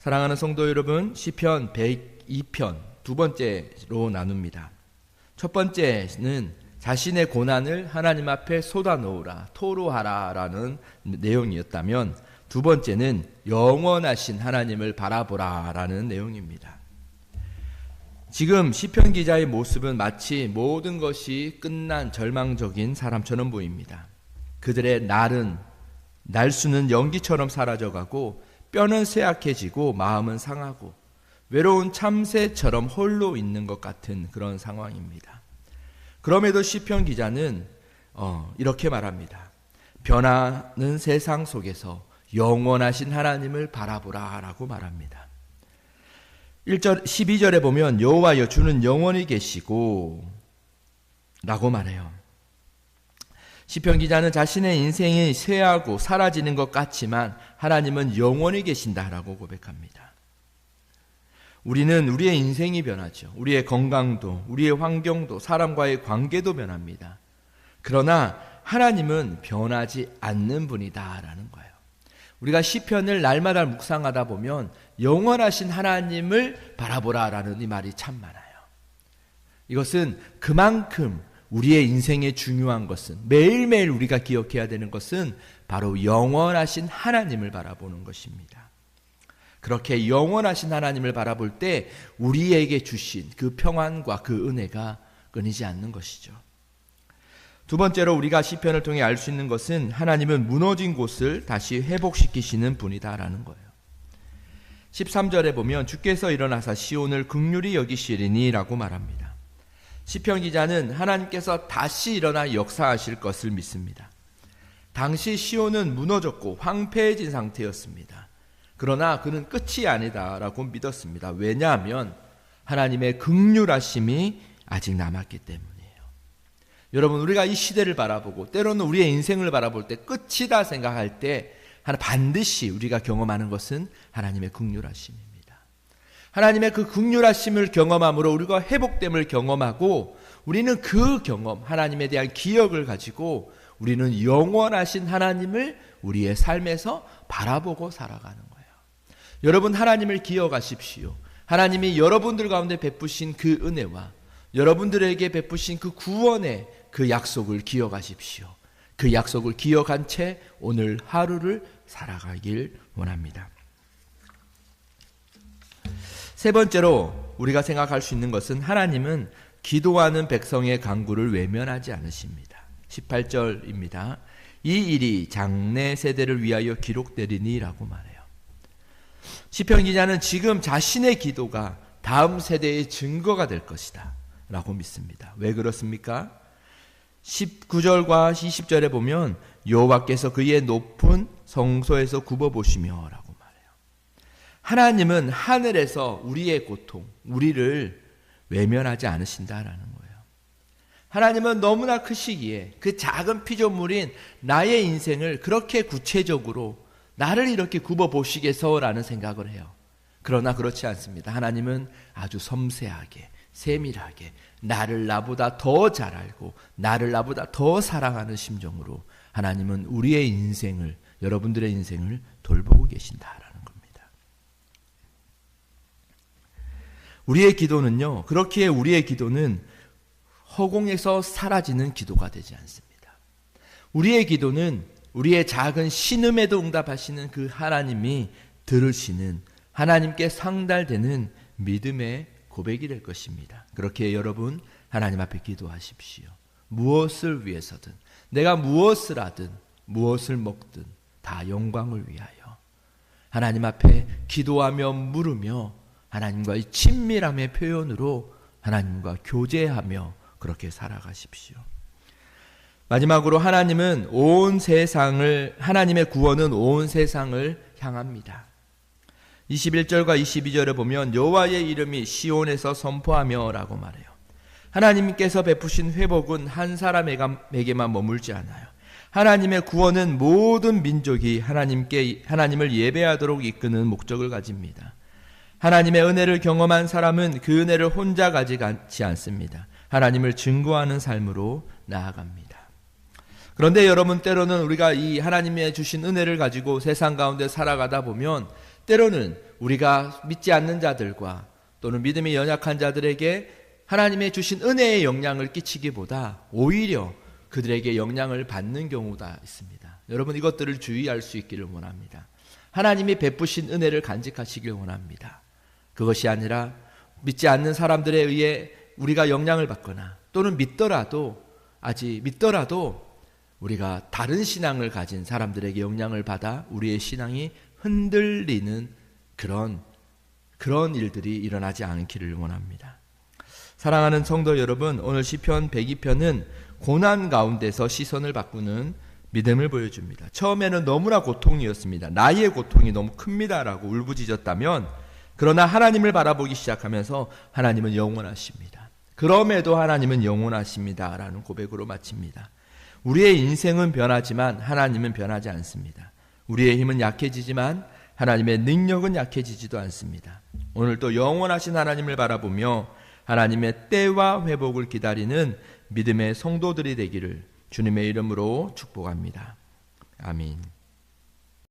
사랑하는 성도 여러분, 시편 102편 두 번째로 나눕니다. 첫 번째는 자신의 고난을 하나님 앞에 쏟아놓으라, 토로하라 라는 내용이었다면, 두 번째는 영원하신 하나님을 바라보라 라는 내용입니다. 지금 시편 기자의 모습은 마치 모든 것이 끝난 절망적인 사람처럼 보입니다. 그들의 날수는 연기처럼 사라져가고 뼈는 쇠약해지고 마음은 상하고 외로운 참새처럼 홀로 있는 것 같은 그런 상황입니다. 그럼에도 시편 기자는 이렇게 말합니다. 변하는 세상 속에서 영원하신 하나님을 바라보라 라고 말합니다. 12절에 보면 여호와여 주는 영원히 계시고 라고 말해요. 시편 기자는 자신의 인생이 쇠하고 사라지는 것 같지만 하나님은 영원히 계신다라고 고백합니다. 우리는 우리의 인생이 변하죠. 우리의 건강도, 우리의 환경도, 사람과의 관계도 변합니다. 그러나 하나님은 변하지 않는 분이다라는 거예요. 우리가 시편을 날마다 묵상하다 보면 영원하신 하나님을 바라보라라는 이 말이 참 많아요. 이것은 그만큼 우리의 인생에 중요한 것은, 매일매일 우리가 기억해야 되는 것은 바로 영원하신 하나님을 바라보는 것입니다. 그렇게 영원하신 하나님을 바라볼 때 우리에게 주신 그 평안과 그 은혜가 끊이지 않는 것이죠. 두 번째로 우리가 시편을 통해 알 수 있는 것은 하나님은 무너진 곳을 다시 회복시키시는 분이다라는 거예요. 13절에 보면 주께서 일어나사 시온을 긍휼히 여기시리니 라고 말합니다. 시편 기자는 하나님께서 다시 일어나 역사하실 것을 믿습니다. 당시 시온은 무너졌고 황폐해진 상태였습니다. 그러나 그는 끝이 아니다라고 믿었습니다. 왜냐하면 하나님의 긍휼하심이 아직 남았기 때문이에요. 여러분, 우리가 이 시대를 바라보고 때로는 우리의 인생을 바라볼 때 끝이다 생각할 때 반드시 우리가 경험하는 것은 하나님의 긍휼하심입니다. 하나님의 그 긍휼하심을 경험함으로 우리가 회복됨을 경험하고 우리는 그 경험, 하나님에 대한 기억을 가지고 우리는 영원하신 하나님을 우리의 삶에서 바라보고 살아가는 거예요. 여러분, 하나님을 기억하십시오. 하나님이 여러분들 가운데 베푸신 그 은혜와 여러분들에게 베푸신 그 구원의 그 약속을 기억하십시오. 그 약속을 기억한 채 오늘 하루를 살아가길 원합니다. 세 번째로 우리가 생각할 수 있는 것은 하나님은 기도하는 백성의 간구를 외면하지 않으십니다. 18절입니다. 이 일이 장래 세대를 위하여 기록되리니 라고 말해요. 시편 기자는 지금 자신의 기도가 다음 세대의 증거가 될 것이다 라고 믿습니다. 왜 그렇습니까? 19절과 20절에 보면 여호와께서 그의 높은 성소에서 굽어보시며 라고 하나님은 하늘에서 우리의 고통, 우리를 외면하지 않으신다라는 거예요. 하나님은 너무나 크시기에 그 작은 피조물인 나의 인생을 그렇게 구체적으로 나를 이렇게 굽어보시겠어라는 생각을 해요. 그러나 그렇지 않습니다. 하나님은 아주 섬세하게, 세밀하게 나를 나보다 더 잘 알고 나를 나보다 더 사랑하는 심정으로 하나님은 우리의 인생을, 여러분들의 인생을 돌보고 계신다. 우리의 기도는요, 그렇기에 우리의 기도는 허공에서 사라지는 기도가 되지 않습니다. 우리의 기도는 우리의 작은 신음에도 응답하시는 그 하나님이 들으시는, 하나님께 상달되는 믿음의 고백이 될 것입니다. 그렇게 여러분, 하나님 앞에 기도하십시오. 무엇을 위해서든, 내가 무엇을 하든, 무엇을 먹든 다 영광을 위하여 하나님 앞에 기도하며 물으며 하나님과의 친밀함의 표현으로 하나님과 교제하며 그렇게 살아가십시오. 마지막으로 하나님은 온 세상을, 하나님의 구원은 온 세상을 향합니다. 21절과 22절에 보면 여호와의 이름이 시온에서 선포하며 라고 말해요. 하나님께서 베푸신 회복은 한 사람에게만 머물지 않아요. 하나님의 구원은 모든 민족이 하나님을 예배하도록 이끄는 목적을 가집니다. 하나님의 은혜를 경험한 사람은 그 은혜를 혼자 가지지 않습니다. 하나님을 증거하는 삶으로 나아갑니다. 그런데 여러분, 때로는 우리가 이 하나님의 주신 은혜를 가지고 세상 가운데 살아가다 보면 때로는 우리가 믿지 않는 자들과 또는 믿음이 연약한 자들에게 하나님의 주신 은혜의 영향을 끼치기보다 오히려 그들에게 영향을 받는 경우가 있습니다. 여러분 이것들을 주의할 수 있기를 원합니다. 하나님이 베푸신 은혜를 간직하시길 원합니다. 그것이 아니라 믿지 않는 사람들에 의해 우리가 영향을 받거나 또는 믿더라도 우리가 다른 신앙을 가진 사람들에게 영향을 받아 우리의 신앙이 흔들리는 그런 일들이 일어나지 않기를 원합니다. 사랑하는 성도 여러분, 오늘 시편 102편은 고난 가운데서 시선을 바꾸는 믿음을 보여줍니다. 처음에는 너무나 고통이었습니다. 나의 고통이 너무 큽니다라고 울부짖었다면, 그러나 하나님을 바라보기 시작하면서 하나님은 영원하십니다. 그럼에도 하나님은 영원하십니다라는 고백으로 마칩니다. 우리의 인생은 변하지만 하나님은 변하지 않습니다. 우리의 힘은 약해지지만 하나님의 능력은 약해지지도 않습니다. 오늘 또 영원하신 하나님을 바라보며 하나님의 때와 회복을 기다리는 믿음의 성도들이 되기를 주님의 이름으로 축복합니다. 아멘.